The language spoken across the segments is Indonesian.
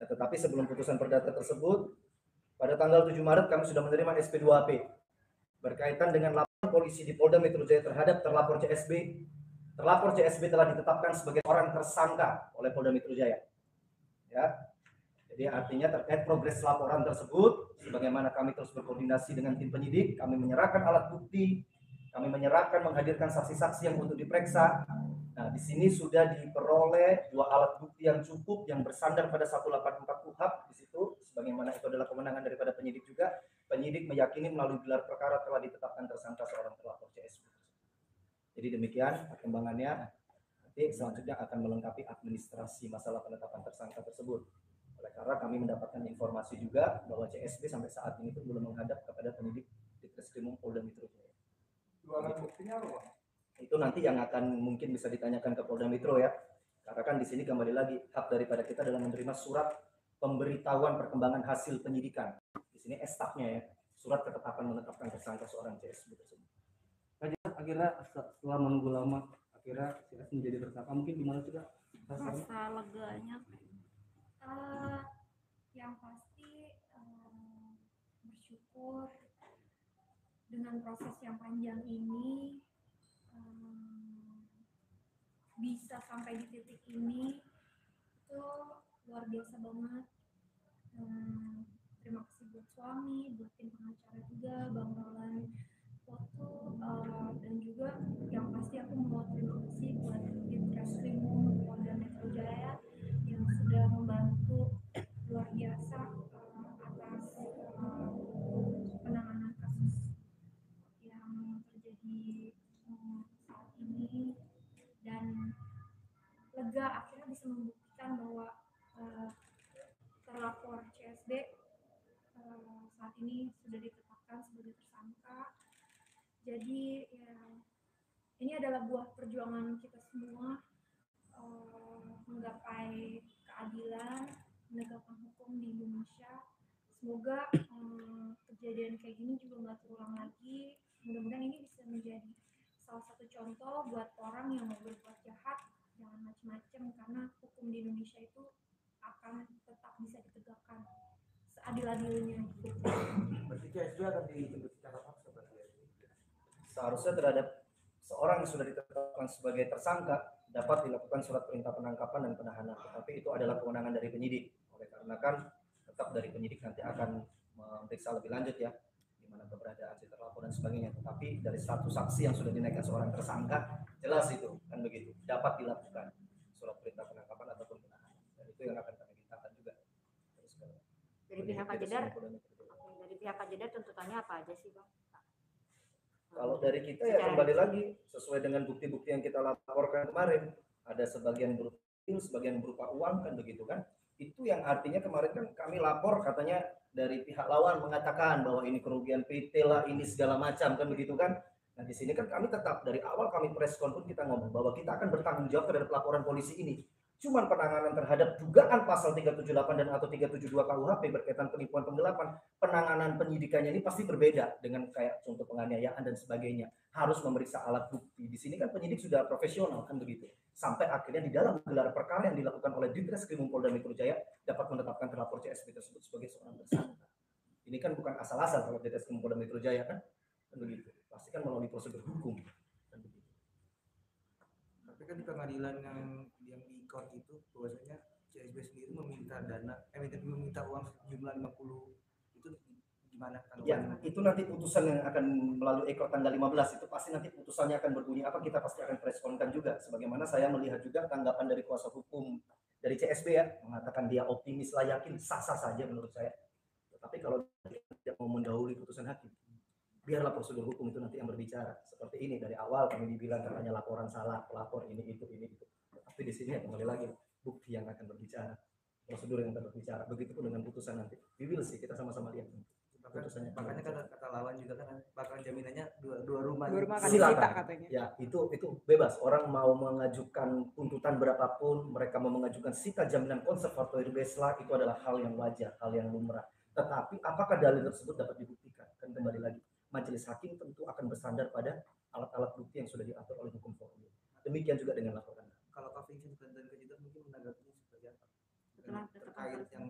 Tetapi sebelum putusan perdata tersebut, pada tanggal 7 Maret kami sudah menerima SP2AP berkaitan dengan laporan polisi di Polda Metro Jaya terhadap terlapor CSB. Terlapor CSB telah ditetapkan sebagai orang tersangka oleh Polda Metro Jaya. Ya. Jadi artinya terkait progres laporan tersebut, sebagaimana kami terus berkoordinasi dengan tim penyidik, kami menyerahkan alat bukti, kami menyerahkan menghadirkan saksi-saksi yang untuk diperiksa. Nah, di sini sudah diperoleh 2 alat bukti yang cukup yang bersandar pada 184 KUHP di situ, sebagaimana itu adalah kewenangan daripada penyidik juga. Penyidik meyakini melalui gelar perkara telah ditetapkan tersangka seorang terlapor CSB. Jadi demikian perkembangannya. Nanti selanjutnya akan melengkapi administrasi masalah penetapan tersangka tersebut. Oleh karena kami mendapatkan informasi juga bahwa CSB sampai saat ini pun belum menghadap kepada penyidik di Treskrimum Polda Metro Jaya. Alat buktinya apa? Itu nanti yang akan mungkin bisa ditanyakan ke Polda Metro ya. Karena kan di sini kembali lagi hak daripada kita adalah menerima surat pemberitahuan perkembangan hasil penyidikan. Di sini estafnya ya, surat ketetapan menetapkan tersangka seorang CSB tersebut. Akhirnya setelah menunggu lama, akhirnya CS menjadi tersangka. Mungkin gimana juga? Rasa leganya yang pasti bersyukur dengan proses yang panjang ini bisa sampai di titik ini itu luar biasa banget. Terima kasih buat suami, buat tim pengacara juga, Bang Roland Foto, dan juga yang pasti aku mau terima kasih buat tim Treskrimum Polda Metro Jaya yang sudah membantu luar biasa atas penanganan kasus yang terjadi saat ini, dan lega akhirnya bisa membuktikan bahwa terlapor CSB saat ini sudah ditetapkan sebagai tersangka. Jadi ya, ini adalah buah perjuangan kita semua menggapai keadilan, menegakkan hukum di Indonesia. Semoga kejadian kayak gini juga nggak terulang lagi. Mudah-mudahan ini bisa menjadi salah satu contoh buat orang yang mau berbuat jahat, jangan macam-macam, karena hukum di Indonesia itu akan tetap bisa ditegakkan seadil-adilnya. Berarti CSB akan dijemput secara paksa berarti ya? Seharusnya terhadap seorang yang sudah ditetapkan sebagai tersangka dapat dilakukan surat perintah penangkapan dan penahanan, tetapi itu adalah kewenangan dari penyidik. Oleh karena kan tetap dari penyidik nanti akan memeriksa lebih lanjut ya, di mana keberadaan si terlapor dan sebagainya. Tetapi dari status saksi yang sudah dinaikkan seorang tersangka, jelas itu kan begitu, dapat dilakukan surat perintah penangkapan ataupun penahanan, dan itu yang akan kami mintakan juga. Terus dari pihak Kajedar, dari pihak Kajedar tuntutannya apa aja sih Bang? Kalau dari kita ya kembali lagi sesuai dengan bukti-bukti yang kita laporkan kemarin, ada sebagian berupa sebagian berupa uang kan begitu kan. Itu yang artinya kemarin kan kami lapor katanya dari pihak lawan mengatakan bahwa ini kerugian PT lah, ini segala macam kan begitu kan. Nah di sini kan kami tetap dari awal kami preskon pun kita ngomong bahwa kita akan bertanggung jawab terhadap laporan polisi ini. Cuman penanganan terhadap dugaan pasal 378 dan atau 372 KUHP berkaitan penipuan penggelapan, penanganan penyidikannya ini pasti berbeda dengan kayak contoh penganiayaan dan sebagainya. Harus memeriksa alat bukti. Di sini kan penyidik sudah profesional kan begitu. Sampai akhirnya di dalam gelar perkara yang dilakukan oleh Ditreskrimum Polda Metro Jaya dapat menetapkan terlapor CSB tersebut sebagai seorang tersangka. Ini kan bukan asal-asal kalau Ditreskrimum Polda Metro Jaya kan begitu. Pasti kan melalui prosedur hukum. Kan begitu. Tapi kan di pengadilan yang di court itu bahwasanya CSB sendiri meminta meminta uang sejumlah 50 itu gimana kan? Ya, itu nanti putusan yang akan melalui ekor tanggal 15 itu pasti nanti putusannya akan berbunyi apa, kita pasti akan responkan juga. Sebagaimana saya melihat juga tanggapan dari kuasa hukum dari CSB ya, mengatakan dia optimis lah, yakin, sah-sah saja menurut saya. Tetapi kalau tidak mau mendahului putusan hakim, biarlah prosedur hukum itu nanti yang berbicara. Seperti ini dari awal kami dibilang katanya laporan salah, pelapor ini itu. Tapi di sini ya kembali lagi bukti yang akan berbicara, prosedur yang akan berbicara. Begitupun dengan putusan nanti. We will see, kita sama-sama lihat. Makanya kata lawan juga kan bakal jaminannya dua rumah. Silakan. Ya itu bebas. Orang mau mengajukan tuntutan berapapun, mereka mau mengajukan sita jaminan konservatori besla, itu adalah hal yang wajar, hal yang lumrah. Tetapi apakah dalil tersebut dapat dibuktikan? Kan kembali lagi, majelis hakim tentu akan bersandar pada alat-alat bukti yang sudah diatur oleh hukum formil. Demikian juga dengan laporan. Kalau Kak Vincent dan Kajedar mungkin menanggapinya seperti apa? Terkait yang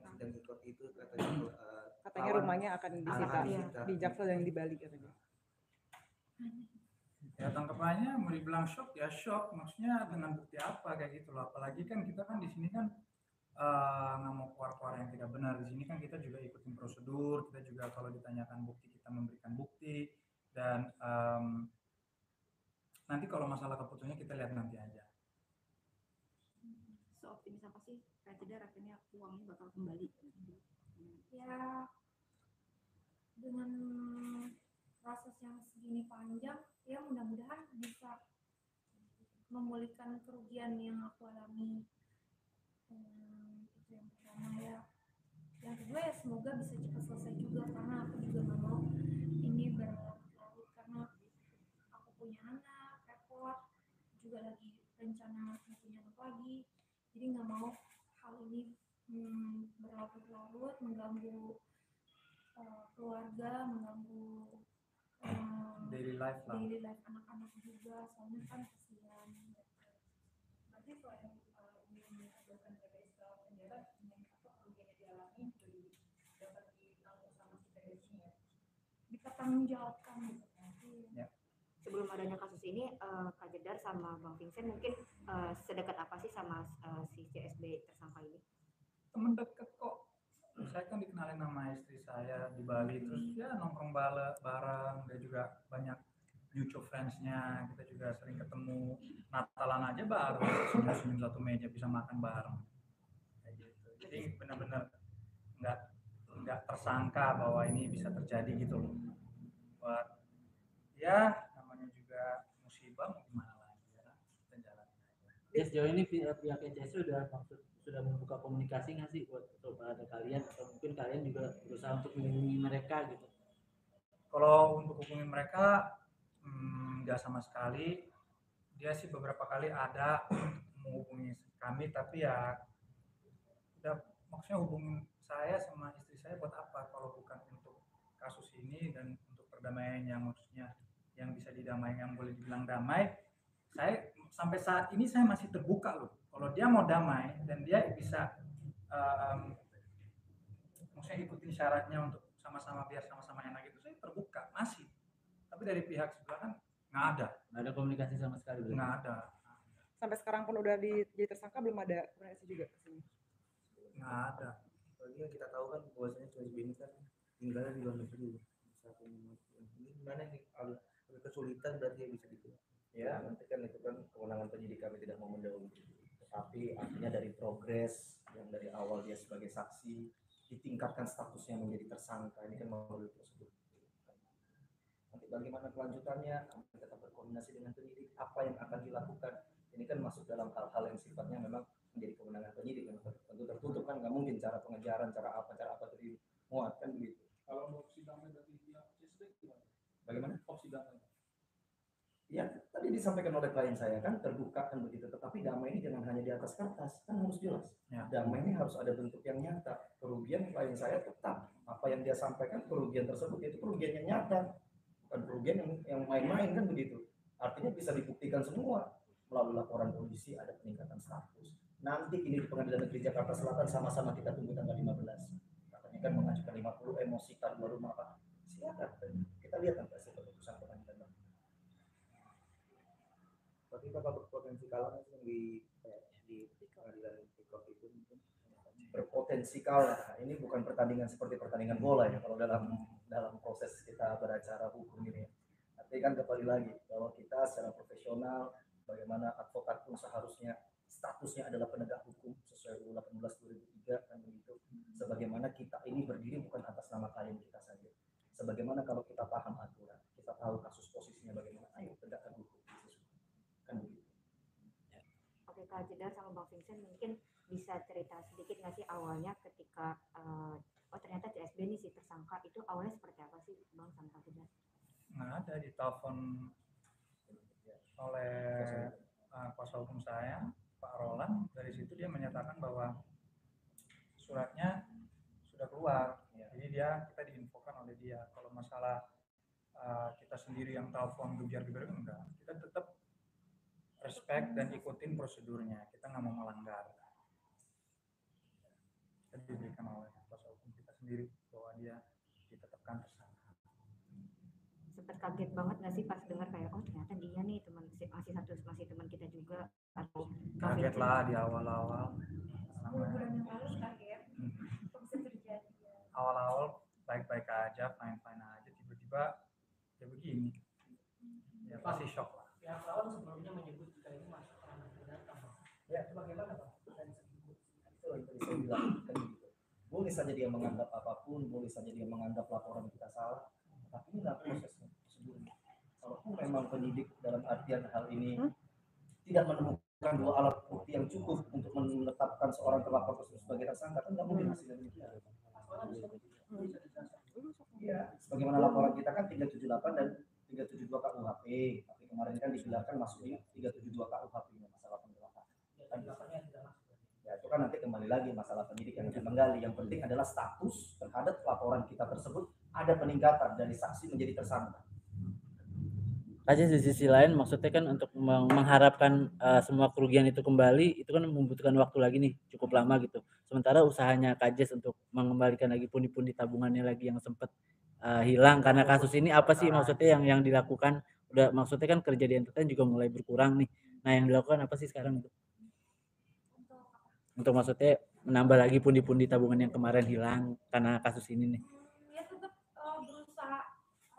rumahnya akan disita di Jaksel yang di Bali katanya. Ya tangkapannya mau dibilang shock ya shock, maksudnya dengan bukti apa kayak gitu loh. Apalagi kan kita kan di sini kan nggak mau keluar-keluar yang tidak benar. Di sini kan kita juga ikutin prosedur, kita juga kalau ditanyakan bukti kita memberikan bukti, dan nanti kalau masalah keputusannya kita lihat nanti aja. Seoptimis apa sih Kak Jedar akhirnya uangnya bakal kembali? Ya dengan proses yang segini panjang, ya mudah-mudahan bisa memulihkan kerugian yang aku alami. Itu yang pertama ya. Yang kedua ya semoga bisa cepat selesai juga, karena aku juga nggak mau ini berlarut-larut, karena aku punya anak, repot, juga lagi rencana punya anak lagi, jadi nggak mau hal ini berlarut-larut, mengganggu keluarga, mengganggu Daily life lah. daily life anak-anak juga, soalnya kan kasihan. Berarti selain ingin mengajukan PPS ke penjara, dengan apa kerugian yang dialami dapat ditanggung sama si PPS ini ya? Dipertanggungjawabkan gitu. Ya. Sebelum adanya kasus ini, Kak Jedar sama Bang Vincent mungkin sedekat apa sih sama si CSB tersangka ini? Temen deket kok. Saya kan dikenalin sama istri saya di Bali, terus ya nongkrong bareng, dia juga banyak mutual friends-nya, kita juga sering ketemu, Natalan aja bareng, senyum-senyum satu meja bisa makan bareng kayak gitu. Jadi benar-benar nggak tersangka bahwa ini bisa terjadi gitu loh. Buat ya namanya juga musibah, mau gimana lagi ya, kita jalanin aja. Ya sejauh ini pihak ECS sudah membuka komunikasi nggak sih buat kepada kalian, atau mungkin kalian juga berusaha untuk melindungi mereka gitu? Kalau untuk hubungin mereka nggak sama sekali. Dia sih beberapa kali ada menghubungi kami, tapi ya udah, maksudnya hubungin saya sama istri saya buat apa kalau bukan untuk kasus ini dan untuk perdamaian yang maksudnya yang bisa didamaikan, yang boleh dibilang damai. Saya sampai saat ini saya masih terbuka loh. Kalau dia mau damai dan dia bisa maksudnya ikutin syaratnya untuk sama-sama biar sama-sama enak itu, saya terbuka masih. Tapi dari pihak sebelah kan nggak ada komunikasi sama sekali. nggak ada. Sampai sekarang pun udah jadi tersangka belum ada komunikasi juga kesini. Nggak ada. Apalagi yang kita tahu kan bahwasanya CSB ini kan tinggalnya di luar negeri. Ini gimana nih, agak kesulitan berarti ya bisa gitu. Ya, nanti kan itu kan kewenangan penyidik, kami tidak mau mendahului. Tetapi artinya dari progres yang dari awal dia sebagai saksi ditingkatkan statusnya menjadi tersangka, ini kan melalui prosedur. Nanti bagaimana kelanjutannya, kami tetap berkoordinasi dengan penyidik, apa yang akan dilakukan. Ini kan masuk dalam hal-hal yang sifatnya memang menjadi kewenangan penyidik, yang tentu tertutup kan, nggak mungkin cara pengejaran, cara apa tadi muat kan begitu. Kalau mau opsi damai berarti pihak CSB gimana? Bagaimana? Opsi damai. Ya, tadi disampaikan oleh klien saya kan terbuka kan begitu, tetapi damai ini jangan hanya di atas kertas, kan harus jelas. Ya. Damai ini harus ada bentuk yang nyata. Kerugian klien saya tetap apa yang dia sampaikan, kerugian tersebut itu kerugian yang nyata, bukan kerugian yang main-main kan begitu. Artinya bisa dibuktikan semua melalui laporan polisi, ada peningkatan status. Nanti ini di Pengadilan Negeri Jakarta Selatan sama-sama kita tunggu tanggal 15. Katanya kan mengajukan 50 emosi luar rumah Pak. Silakan, kita lihat nanti hasil keputusan pengadilan. Tapi bakal berpotensi kalah yang di pengadilan Pikor itu mungkin berpotensi kalah. Ini bukan pertandingan seperti pertandingan bola ya kalau dalam proses kita beracara hukum ini. Tapi kan kembali lagi bahwa kita secara profesional, bagaimana advokat pun seharusnya statusnya adalah penegak hukum sesuai UU 18/2003 kan begitu. Sebagaimana kita ini berdiri bukan atas nama klien kita saja. Sebagaimana kalau kita paham aturan, kita tahu kasus posisinya bagaimana, ayo tegakkan hukum. Kan begitu. Oke, Kak Jedar sama Bang Vincent mungkin bisa cerita sedikit nggak sih awalnya ketika ternyata CSB ini si tersangka itu awalnya seperti apa sih Bang sama Kak Jedar? Nggak ada, ditelepon oleh kuasa hukum saya, Pak Roland. Dari situ dia menyatakan bahwa suratnya sudah keluar. Jadi kita diinfokan oleh dia. Kalau masalah kita sendiri yang telepon gebiar-gebiar enggak, kita tetap respect dan ikutin prosedurnya, kita nggak mau melanggar. Kita diberikan oleh kuasa hukum kita sendiri bahwa dia kaget banget nggak sih pas dengar kayak oh ternyata dia nih masih teman kita juga atau Kaget lah di awal-awal. 10 bulan yang lalu kaget kok bisa terjadi ya. Awal-awal baik-baik aja, fine-fine aja, tiba-tiba ya begini. Ya pasti shock lah. Pihak lawan sebelumnya menyebut jika ini masuk ranah perdata. Ya, Itu bagaimana Pak? itu yang tadi saya bilang kan gitu. Boleh saja dia menganggap apapun, boleh saja dia menganggap laporan kita salah, tapi inilah prosesnya, prosedurnya. Kalaupun memang penyidik dalam artian hal ini tidak menemukan dua alat bukti yang cukup untuk menetapkan seorang terlapor tersebut sebagai tersangka, kan nggak mungkin hasilnya demikian. Iya, sebagaimana laporan kita kan 378 dan 372 KUHP, tapi kemarin kan dibilangkan masuk di 372 KUHP masalah penggelapan. Ya itu kan nanti kembali lagi masalah penyidik yang akan menggali. Yang penting adalah status terhadap laporan kita tersebut ada peningkatan dari saksi menjadi tersangka. Aja di sisi lain maksudnya kan untuk mengharapkan semua kerugian itu kembali itu kan membutuhkan waktu lagi nih cukup lama gitu. Sementara usahanya Kajes untuk mengembalikan lagi pundi-pundi tabungannya lagi yang sempat hilang karena kasus ini apa sih maksudnya yang dilakukan? Udah maksudnya kan kerja di entertain juga mulai berkurang nih. Nah yang dilakukan apa sih sekarang itu? Untuk maksudnya menambah lagi pundi-pundi tabungan yang kemarin hilang karena kasus ini nih. Ya tetap berusaha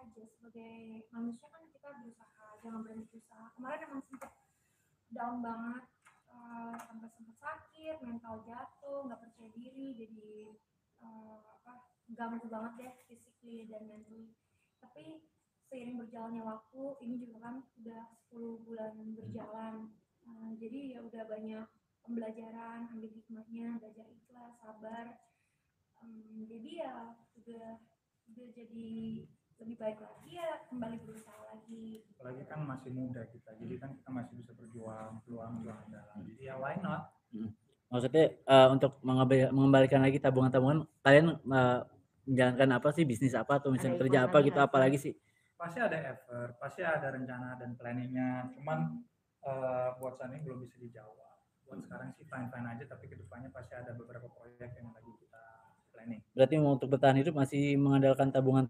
aja sebagai manusia kan kita berusaha, jangan berhenti berusaha. Kemarin emang sempat down banget, sampai sempat sakit, mental jatuh, nggak percaya diri, jadi ganggu banget deh physically dan mentally. Tapi seiring berjalannya waktu, ini juga kan udah 10 bulan berjalan, jadi ya udah banyak pembelajaran, ambil hikmahnya, belajar ikhlas, sabar. Jadi ya udah jadi lebih baik lagi ya, kembali berusaha lagi. Apalagi kan masih muda kita, jadi kan kita masih bisa berjuang, peluang ada. Jadi ya why not? Maksudnya untuk mengembalikan lagi tabungan-tabungan, kalian menjalankan apa sih, bisnis apa atau misalnya kerja apa gitu, apalagi sih? Pasti ada effort, pasti ada rencana dan planningnya. Cuman buat saat ini belum bisa dijawab. Buat sekarang sih fine-fine aja, tapi kedepannya pasti ada beberapa proyek yang lagi kita planning. Berarti untuk bertahan hidup masih mengandalkan tabungan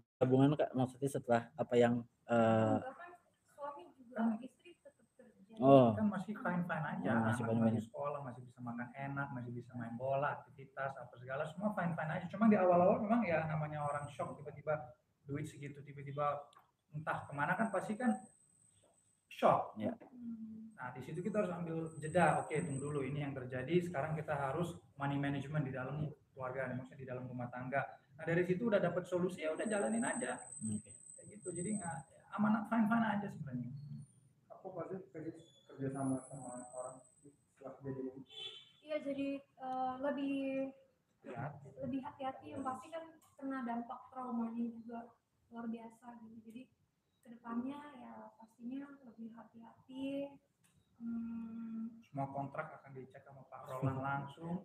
Kak, maksudnya setelah apa yang bahkan suami juga istri tetap kerja. Kan masih fine-fine aja, masih masih sekolah, masih bisa makan enak, masih bisa main bola, aktivitas apa segala semua fine-fine aja. Cuma di awal-awal memang ya namanya orang shock, tiba-tiba duit segitu tiba-tiba entah kemana kan pasti kan shock. Ya. Nah di situ kita harus ambil jeda. Oke, tunggu dulu, ini yang terjadi. Sekarang kita harus money management di dalam keluarga, maksudnya di dalam rumah tangga. Nah dari situ udah dapat solusi ya udah jalanin aja. Kayak gitu. Jadi nggak aman, fine-fine aja sebenarnya. Apa pasti kerja sama orang setelah kejadian ini? Iya, jadi lebih hati-hati, yang pasti kan kena dampak traumanya juga luar biasa gitu. Jadi kedepannya ya pastinya lebih hati-hati. Semua kontrak akan dicek sama Pak Roland langsung.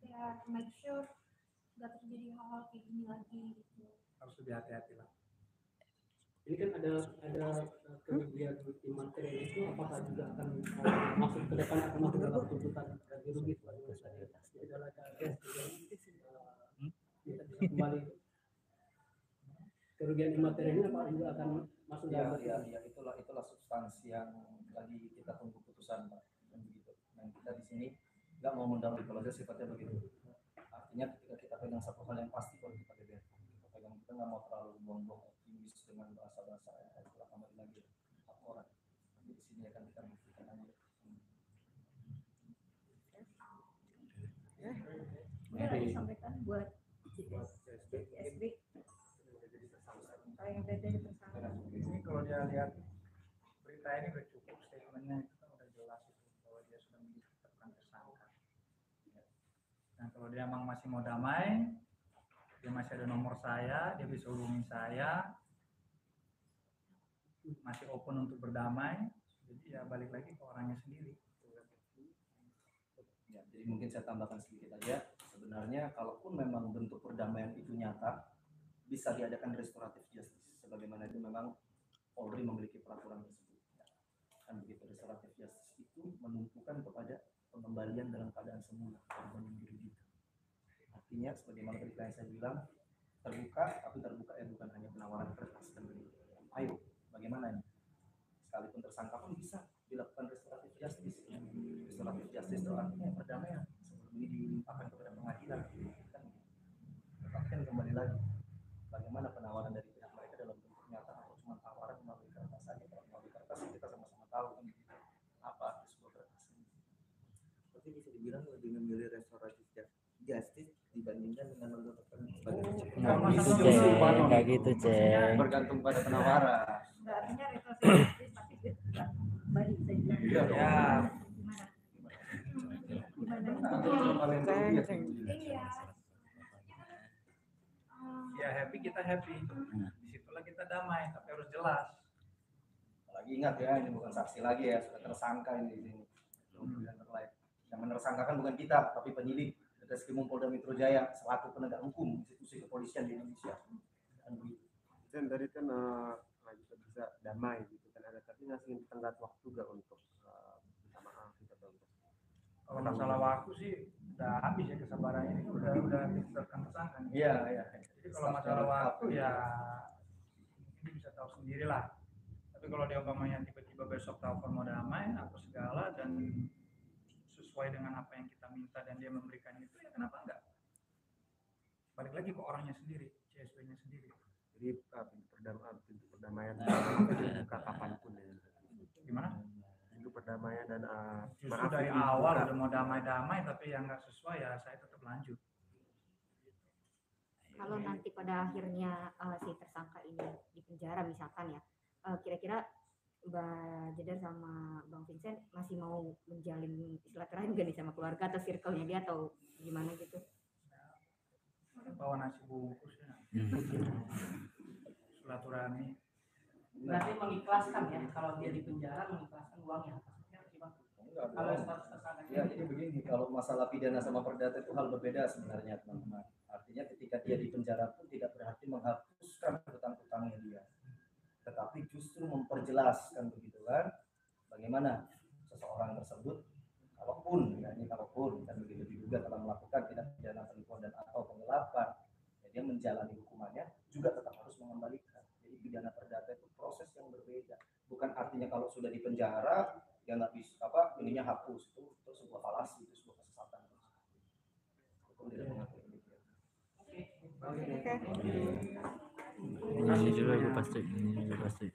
Ya make sure nggak terjadi hal-hal kayak gini lagi gitu. Harus lebih hati-hati lah. Ini kan ada kerugian materi itu, apakah juga akan masuk ke depan akan masuk dalam tuntutan ganti rugi? Jadi dalam KS kita bisa kembali kerugian materi ini apa juga akan masuk dalam? Ya itulah substansi yang lagi kita tunggu putusan Pak. Dan begitu. Dan kita di sini nggak mau mendalami kalau saya sifatnya begitu. Artinya ketika kita pegang satu hal yang pasti kalau kita pegang, kita nggak mau terlalu buang-buang optimis dengan bahasa-bahasa yang telah kembali lagi laporan. Di sini akan kita buktikan aja. Ada disampaikan buat CSB yang dari tersangka. Ini kalau dia lihat berita ini udah cukup, statementnya itu kan udah jelas itu bahwa dia sudah ditetapkan tersangka. Dan kalau dia emang masih mau damai, dia masih ada nomor saya, dia bisa hubungi saya, masih open untuk berdamai. Jadi ya balik lagi ke orangnya sendiri. Ya, jadi mungkin saya tambahkan sedikit aja. Sebenarnya kalaupun memang bentuk perdamaian itu nyata, bisa diadakan restoratif justice. Sebagaimana itu memang Polri memiliki peraturan tersebut. Ya. Kan begitu, restoratif justice itu menumpukan kepada pengembalian dalam keadaan semula korban yang dirugikan. Artinya, sebagaimana tadi saya bilang, terbuka, tapi terbuka bukan hanya penawaran kertas dan begitu. Ayo, bagaimana ini? Sekalipun tersangka pun bisa dilakukan restoratif justice. Restoratif justice itu artinya perdamaian sebelum ini dilimpahkan kepada pengadilan. Tetapi kan kembali lagi, bagaimana penawaran dari pihak mereka dalam bentuk nyata atau cuma tawaran melalui kertas saja. Kalau melalui kertas kita sama-sama tahu ini apa sebuah kertas ini. Tapi bisa dibilang lebih memilih restoratif justice dibandingkan dengan menuntutkan sebagai Nggak gitu Ceng, nggak gitu Ceng. Bergantung pada penawaran. Nggak artinya restoratif justice tapi dia tidak kembali saja. Iya dong. Gimana? Ceng. Iya. Ya happy kita happy. Disitulah kita damai, tapi harus jelas. Apalagi ingat ya, ini bukan saksi lagi ya, sudah tersangka ini di sini. Yang menersangkakan bukan kita, tapi penyidik Reskrimum Polda Metro Jaya selaku penegak hukum institusi kepolisian di Indonesia. Dan tadi kan bisa damai gitu kan, ada tapi ngasih tenggat waktu gak untuk minta maaf gitu atau untuk Kalau masalah waktu sih udah habis ya kesabarannya ini udah ditetapkan tersangka. Iya, iya. Jadi kalau masalah waktu ya ini bisa tahu sendiri lah. Tapi kalau dia umpamanya tiba-tiba besok telepon mau damai apa segala dan sesuai dengan apa yang kita minta dan dia memberikan itu, ya kenapa enggak? Balik lagi ke orangnya sendiri, CSB-nya sendiri. jadi pintu perdamaian dibuka kapanpun ya. Gimana? Pintu perdamaian dan Justru dari awal udah mau damai-damai tapi yang nggak sesuai ya saya tetap lanjut. Kalau nanti pada akhirnya si tersangka ini di penjara misalkan ya, kira-kira Mbak Jedar sama Bang Vincent masih mau menjalin silaturahmi gak nih sama keluarga atau circle-nya dia atau gimana gitu? Bawa nasi bungkus ya. Silaturahmi. Berarti mengikhlaskan ya, kalau dia di penjara mengikhlaskan uangnya. Kalau status tersangka Ya, jadi begini, kalau masalah pidana sama perdata itu hal berbeda sebenarnya, teman-teman. Artinya ketika dia di penjara pun tidak berarti menghapuskan hutang-hutangnya dia, tetapi justru memperjelaskan begitu kan, bagaimana seseorang tersebut, kalaupun kan begitu diduga telah melakukan tindak pidana penipuan dan atau penggelapan, ya dia menjalani hukumannya juga tetap harus mengembalikan. Jadi pidana perdata itu proses yang berbeda, bukan artinya kalau sudah di penjara ya nggak bisa ininya hapus, itu sebuah falasi, itu sebuah kesesatan. Hukum tidak mengatur demikian. Ini juga gue pasti.